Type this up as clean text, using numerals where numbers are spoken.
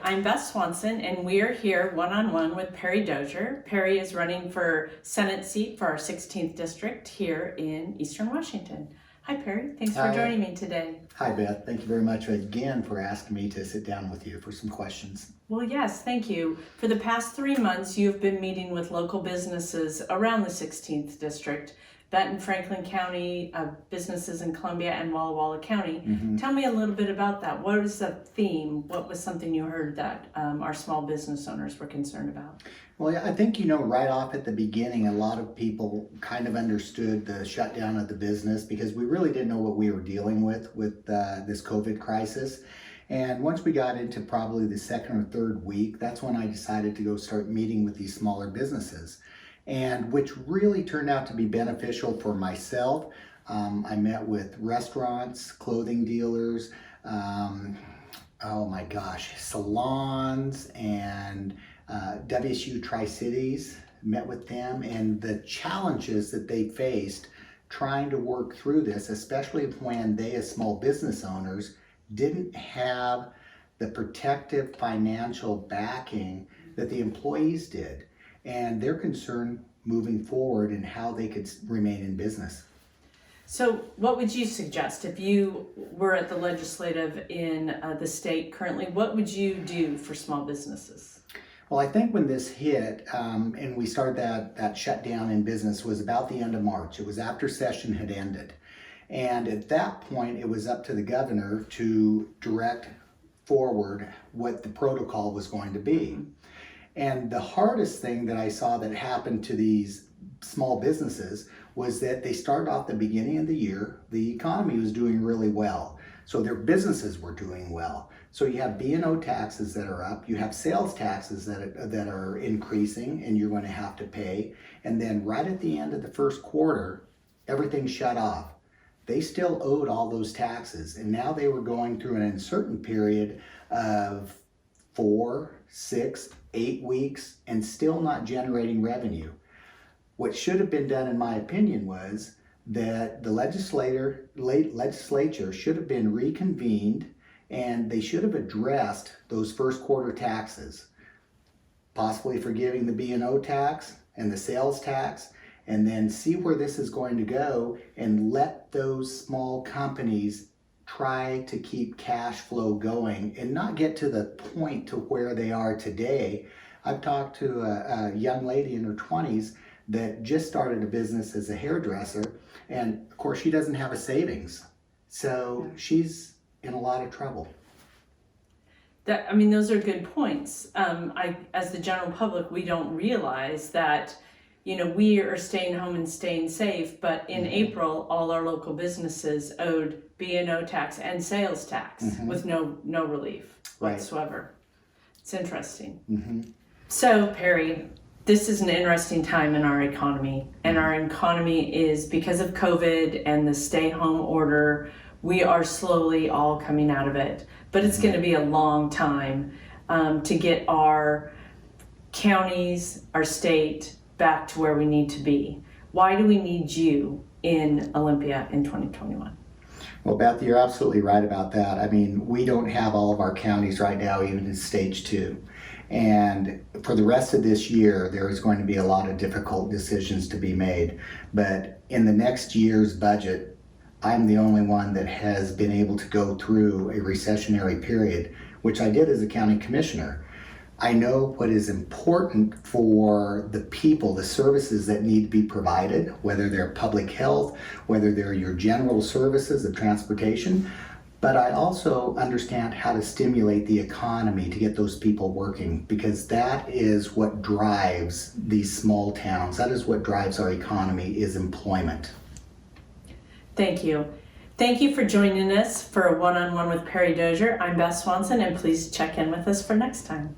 I'm Beth Swanson, and we're here one-on-one with Perry Dozier. Perry is running for Senate seat for our 16th district here in Eastern Washington. Hi, Perry. Thanks for joining me today. Hi, Beth. Thank you very much again for asking me to sit down with you for some questions. Well, yes, thank you. For the past 3 months, you've been meeting with local businesses around the 16th district, Benton, Franklin County, businesses in Columbia and Walla Walla County. Tell me a little bit about that. What was the theme? What was something you heard that our small business owners were concerned about? Well, I think, right off at the beginning, a lot of people kind of understood the shutdown of the business because we really didn't know what we were dealing with this COVID crisis. And once we got into probably the second or third week, that's when I decided to go start meeting with these smaller businesses, and which really turned out to be beneficial for myself. I met with restaurants, clothing dealers, salons, and WSU Tri-Cities, met with them, and the challenges that they faced trying to work through this, especially when they as small business owners didn't have the protective financial backing that the employees did, and their concern moving forward and how they could remain in business. So what would you suggest if you were at the legislative in the state currently? What would you do for small businesses? Well, I think when this hit and we started that shutdown in business was about the end of March. It was after session had ended. And at that point, it was up to the governor to direct forward what the protocol was going to be. And the hardest thing that I saw that happened to these small businesses was that they started off the beginning of the year, the economy was doing really well. So their businesses were doing well. So you have B&O taxes that are up, you have sales taxes that are increasing and you're going to have to pay. And then right at the end of the first quarter, everything shut off. They still owed all those taxes, and now they were going through an uncertain period of 4, 6, 8 weeks and still not generating revenue. What should have been done, in my opinion, was that the legislature should have been reconvened and they should have addressed those first quarter taxes, possibly forgiving the B&O tax and the sales tax, and then see where this is going to go and let those small companies try to keep cash flow going and not get to the point to where they are today. I've talked to a young lady in her 20s that just started a business as a hairdresser, and of course she doesn't have a savings. So she's in a lot of trouble. Those are good points. As the general public, we don't realize that we are staying home and staying safe, but in April, all our local businesses owed B&O tax and sales tax with no relief whatsoever. It's interesting. So, Perry, this is an interesting time in our economy, and our economy is, because of COVID and the stay-home order, we are slowly all coming out of it, but it's going to be a long time to get our counties, our state, back to where we need to be. Why do we need you in Olympia in 2021? Well, Beth, you're absolutely right about that. We don't have all of our counties right now, even in stage 2. And for the rest of this year, there is going to be a lot of difficult decisions to be made. But in the next year's budget, I'm the only one that has been able to go through a recessionary period, which I did as a county commissioner. I know what is important for the people, the services that need to be provided, whether they're public health, whether they're your general services of transportation, but I also understand how to stimulate the economy to get those people working, because that is what drives these small towns. That is what drives our economy, is employment. Thank you. Thank you for joining us for a one-on-one with Perry Dozier. I'm Beth Swanson, and please check in with us for next time.